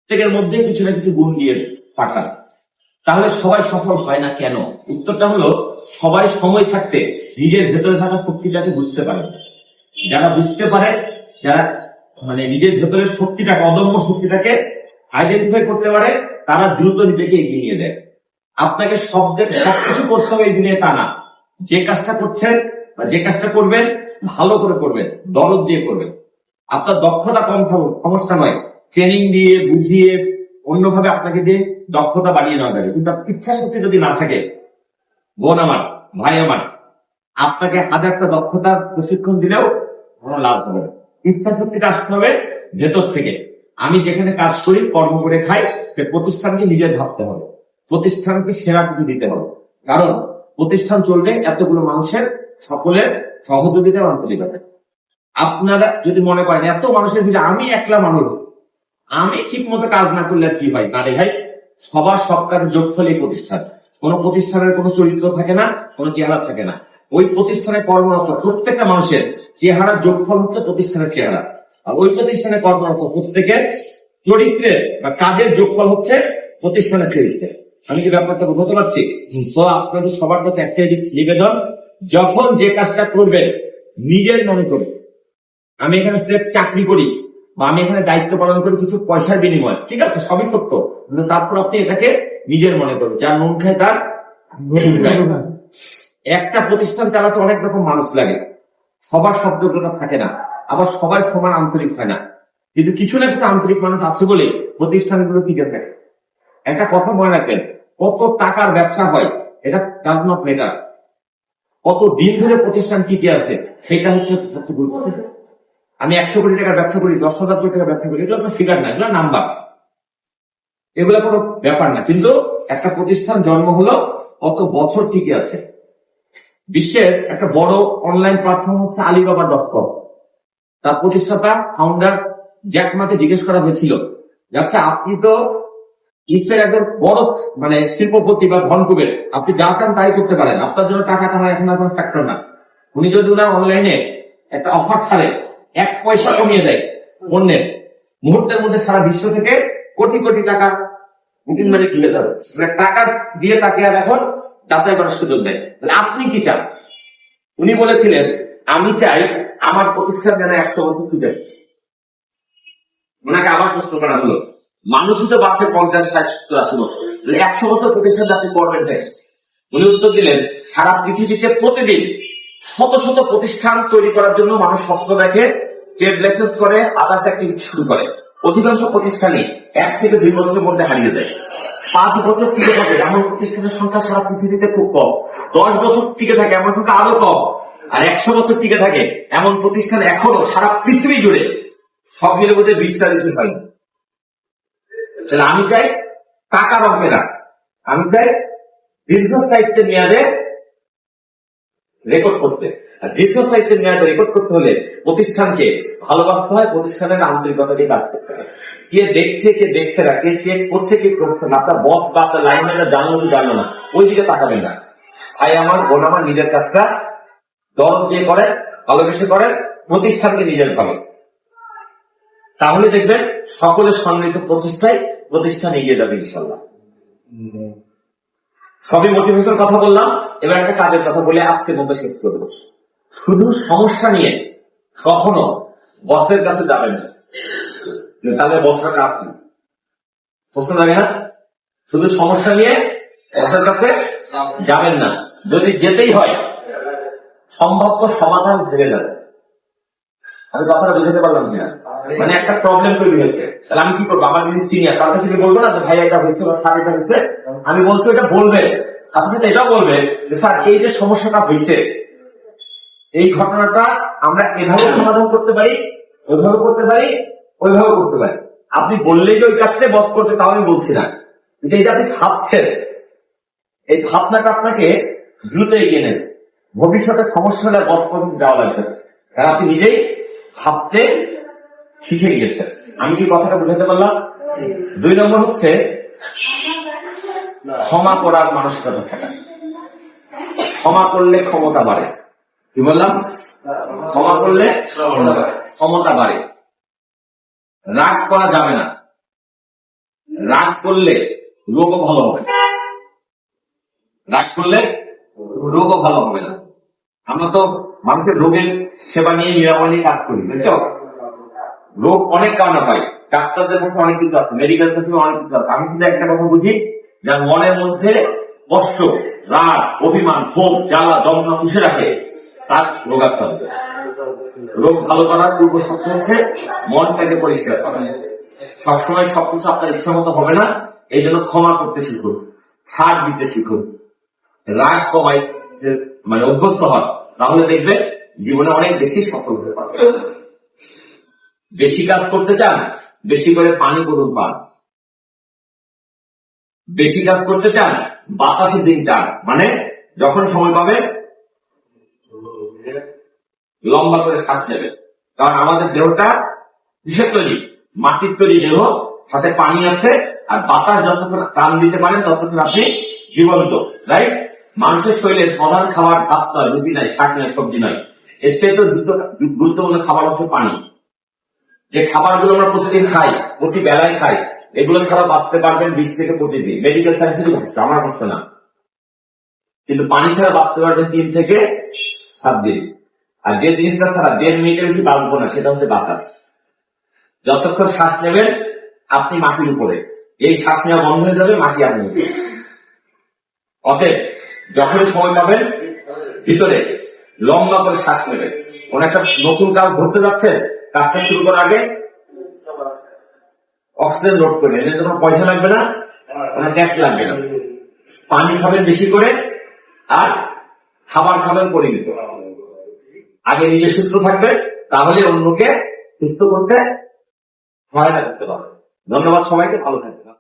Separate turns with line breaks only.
প্রত্যেকের মধ্যে কিছু না কিছু গুণ দিয়ে পাঠান। তাহলে সবাই সফল হয় না কেন? উত্তরটা হলো, সবাই সময় থাকতে নিজের ভেতরে থাকা শক্তিটাকে বুঝতে পারে। যারা বুঝতে পারে, যারা নিজের ভেতরের শক্তিটাকে, অদম্য শক্তিটাকে আইডেন্টিফাই করতে পারে, তারা দ্রুত নিজেকে এগিয়ে নিয়ে দেয়। আপনাকে সবকিছু করতে হবে এই দুনিয়া তা না। যে কাজটা করছেন বা যে কাজটা করবেন, ভালো করে করবেন, দরদ দিয়ে করবেন। আপনার দক্ষতা কম থাকুক সমস্যা নয়, ট্রেনিং দিয়ে বুঝিয়ে অন্যভাবে আপনাকে দিয়ে দক্ষতা বাড়িয়ে নেওয়া যাবে। কিন্তু ইচ্ছা শক্তি যদি না থাকে, বোন আমার, ভাই আমার, আপনাকে হাজারটা দক্ষতার প্রশিক্ষণ দিলেও কোনো লাভ হবে না। ইচ্ছা শক্তিটা আসতে হবে ভেতর থেকে। আমি যেখানে কাজ করি, কর্ম করে খাই, সে প্রতিষ্ঠানকে নিজের ভাবতে হবে, প্রতিষ্ঠানকে সেরা কিছু দিতে হবে। কারণ প্রতিষ্ঠান চলবে এতগুলো মানুষের সকলের সহযোগিতা ও আন্তরিকতা। আপনারা যদি মনে করেন এত মানুষের ভিড়ে আমি একলা মানুষ, আমি ঠিক মতো কাজ না করলে কি হয়? না রে ভাই, সবার সব কাজের যোগফল এই প্রতিষ্ঠান। কোন প্রতিষ্ঠানের কোনো চরিত্র থাকে না, কোনো চেহারা থাকে না। ওই প্রতিষ্ঠানে কর্মরত প্রত্যেকটা মানুষের চেহারার যোগফল হচ্ছে প্রতিষ্ঠানের চেহারা, আর ওই প্রতিষ্ঠানে কর্মরত প্রত্যেকের চরিত্রের বা কাজের যোগফল হচ্ছে প্রতিষ্ঠানের চরিত্রের। আমি কি ব্যাপারটা বুঝতে পারছি? তো আপনাদের সবার কাছে একটাই নিবেদন, যখন যে কাজটা করবেন নিজের মনে করবেন। আমি এখানে স্রেফ চাকরি করি বা আমি এখানে দায়িত্ব পালন করি কিছু পয়সার বিনিময়, ঠিক আছে, সবই সত্য, কিন্তু তারপর আপনি এটাকে নিজের মনে করবেন। যার নুন খায় তার নুন খায়। একটা প্রতিষ্ঠান চালাতে অনেক রকম মানুষ লাগে, সবার শব্দটা থাকে না, আবার সবাই সমান আন্তরিক হয় না, কিন্তু কিছু না কিছু আন্তরিক মানুষ আছে বলে প্রতিষ্ঠানগুলো টিকে থাকে। একটা কথা মনে রাখবেন, কত টাকার ব্যবসা হয় এটা ডাজ নট ম্যাটার, কত দিন ধরে প্রতিষ্ঠান টিকে আছে সেটা হচ্ছে সবচেয়ে গুরুত্বপূর্ণ। আমি 100 কোটি টাকার ব্যবসা করি, 10,000 কোটি টাকার ব্যবসা করি, এগুলো তো ফিগার না, এগুলো নাম্বার, এগুলো কোনো ব্যাপার না। কিন্তু একটা প্রতিষ্ঠান জন্ম হলো, কত বছর টিকে আছে। বিশ্বের একটা বড় অনলাইন প্ল্যাটফর্ম হচ্ছে Alibaba.com। তার প্রতিষ্ঠাতা ফাউন্ডার জ্যাক মাকে জিজ্ঞেস করা হয়েছিল, আচ্ছা আপনি তো বিশ্বের একজন বড় শিল্পপতি বা ধনকুবের, আপনি যা চান তাই করতে পারেন, আপনার জন্য টাকা টাকা এখন আর কোনো ফ্যাক্টর না। উনি যদি ওনার অনলাইনে একটা অফার ছাড়ে, 1 পয়সা কমিয়ে দেয় পণ্যের, মুহূর্তের মধ্যে সারা বিশ্ব থেকে কোটি কোটি টাকা বুকিং মানি তুলে যাবে। টাকা দিয়ে তাকে আর এখন যাতায়াত করার সুযোগ দেয়। আপনি কি চান? উনি বলেছিলেন, আমি চাই আমার প্রতিষ্ঠান যেন 100 বছর টিকে। ওনাকে আবার প্রশ্ন করা হলো, মানুষই তো বাঁচে 50, 60, 80 বছর, 100 বছর প্রতিষ্ঠান আপনি করবেন তাই? উনি উত্তর দিলেন, সারা পৃথিবীতে প্রতিদিন শত শত প্রতিষ্ঠান তৈরি করার জন্য মানুষ স্বপ্ন দেখে, ট্রেড লাইসেন্স করে, আদার্স অ্যাক্টিভিটি শুরু করে। অধিকাংশ প্রতিষ্ঠানই 1 থেকে 2 বছরের মধ্যে হারিয়ে যায়। 5 বছর টিকে থাকে এমন প্রতিষ্ঠানের সংখ্যা সারা পৃথিবীতে খুব কম। 10 বছর টিকে থাকে এমন সংখ্যা আরো কম। আর 100 বছর টিকে থাকে এমন প্রতিষ্ঠান এখনো সারা পৃথিবী জুড়ে সব মিলে বোধ হয় 20টা কিছু হয়। তাহলে আমি চাই টাকা রকমে না, আমি চাই দীর্ঘস্থায়িত্বের মেয়াদে রেকর্ড করতে। আর দীর্ঘস্থায়িত্বের মেয়াদে রেকর্ড করতে হলে প্রতিষ্ঠানকে ভালোবাসতে হয়, প্রতিষ্ঠানের আন্তরিকতা দিয়ে কাজ করতে হয়। কে দেখছে কে দেখছে না, কে চেক করছে কে করছে না, আপনার বস বা আপনার লাইন ম্যানেজার জানলো কি জানলো না, ওই দিকে তাকাবেন না। ভাই আমার, বোন আমার, নিজের কাজটা দরদ দিয়ে করেন, ভালোবেসে করেন, প্রতিষ্ঠানকে নিজের ভাবে, তাহলে দেখবেন সকলের সম্মিলিত প্রচেষ্টায় প্রতিষ্ঠান এগিয়ে যাবে ইনশাল্লাহ। সবই মোটিভেশন কথা বললাম, এবার একটা কাজের কথা বলে আজকে মতো শেষ করবো। শুধু সমস্যা নিয়ে কখনো বসের কাছে যাবেন না, তাহলে বসরা কাজ কি প্রশ্ন লাগে না? শুধু সমস্যা নিয়ে বসের কাছে যাবেন না, যদি যেতেই হয় সম্ভাব্য সমাধান ঝেড়ে যাবে। আমি কথাটা বুঝতে পারলাম কিনা? একটা প্রবলেম তৈরি হয়েছে, তাহলে আমি কি করবো? আমার যিনি সিনিয়র তার কাছে বলবো না যে ভাই এটা হয়েছে বা স্যার এটা হয়েছে, আমি বলছি ওটা বলবে, আপনার সাথে এটাও বলবে যে স্যার এই যে সমস্যাটা হয়েছে, এই ঘটনাটা আমরা এভাবে সমাধান করতে পারি, ওইভাবে করতে পারি, ওইভাবে করতে পারি। আপনি বললেই যে ওই কাজটাই বস করতে, তাও আমি বলছি না, কিন্তু এই যে আপনি ভাবছেন, এই ভাবনাটা আপনাকে দ্রুত এগিয়ে নেন। ভবিষ্যতে সমস্যা হলে বস পর্যন্ত যাওয়া লাগবে, কারণ আপনি নিজেই ভাবতে শিখে গিয়েছেন। আমি কি কথাটা বুঝাতে পারলাম? 2 নম্বর হচ্ছে ক্ষমা করার মানসিকতা থাকা। ক্ষমা করলে ক্ষমতা বাড়ে। কি বললাম? ক্ষমা করলে ক্ষমতা বাড়ে। রাগ করা যাবে না। রাগ করলে রোগও ভালো হবে না। রাগ করলে রোগও ভালো হবে না। আমরা তো মানুষের রোগের সেবা নিয়ে নিরাময় নিয়ে কাজ করি, বুঝছো? রোগ অনেক কারণে হয়, ডাক্তারদের কাছে অনেক কিছু আছে, মেডিকেল থেকে অনেক কিছু আছে। আমি কিন্তু একটা কথা বুঝি, যার মনের মধ্যে কষ্ট, রাগ, অভিমান, ক্ষোভ, জ্বালা, যন্ত্রণা পুষে রাখে, তার রোগাক্রান্ত। রোগ ভালো করার পূর্ব শর্ত হচ্ছে মনটাকে পরিষ্কার করা। সবসময় সবকিছু আপনার ইচ্ছা মতো হবে না, এই জন্য ক্ষমা করতে শিখুন, ছাড় দিতে শিখুন, রাগ কমাই মানে অভ্যস্ত হন, তাহলে দেখবে জীবনে অনেক বেশি সফল হতে পারবে। বেশি কাজ করতে চান, বেশি করে পানি করুন পান। বেশি কাজ করতে চান, বাতাসে দিন টান, মানে যখন সময় পাবে লম্বা করে শ্বাস নেবে। কারণ আমাদের দেহটা কিসের তৈরি? মাটির তৈরি দেহ, সাথে পানি আছে, আর বাতাস যতক্ষণ টান দিতে পারেন ততক্ষণ আপনি জীবন্ত, রাইট? মানুষের শরীরের প্রধান খাবার ভাত নয়, রুটি নয়, শাক নয়, সবজি নয়, এর চেয়ে তো গুরুত্বপূর্ণ খাবার হচ্ছে পানি। যে খাবারগুলো আমরা প্রতিদিন খাই, প্রতি বেলায় খাই, এগুলো ছাড়া বাঁচতে পারবেন 20 থেকে 25 দিন। মেডিকেল সায়েন্সেরই ভাষা, আমার ভাষা না। কিন্তু পানি ছাড়া বাঁচতে পারবেন 3 থেকে 7 দিন। আর যে জিনিসটা ছাড়া 1.5 মিনিটের বেশি বাঁচবো না, সেটা হচ্ছে বাতাস। যতক্ষণ শ্বাস নেবেন আপনি মাটির উপরে, এই শ্বাস নেওয়া বন্ধ হয়ে যাবে, মাটি আপনি। অতএব যখন সময় পাবেন ভিতরে লম্বা করে শ্বাস নেবেন। কোন একটা নতুন কাজ ঘটতে যাচ্ছে, কাজটা শুরু করার আগে অক্সিজেন লোড করবেন, এতে কোনো পয়সা লাগবে না, কোনো ট্যাক্স লাগবে না। পানি খাবেন বেশি করে, আর খাবার খাবেন পরিমিত। আগে নিজে সুস্থ থাকবে, তাহলে অন্যকে সুস্থ করতে সহায়তা করতে পারবে। ধন্যবাদ সবাইকে, ভালো থাকবেন।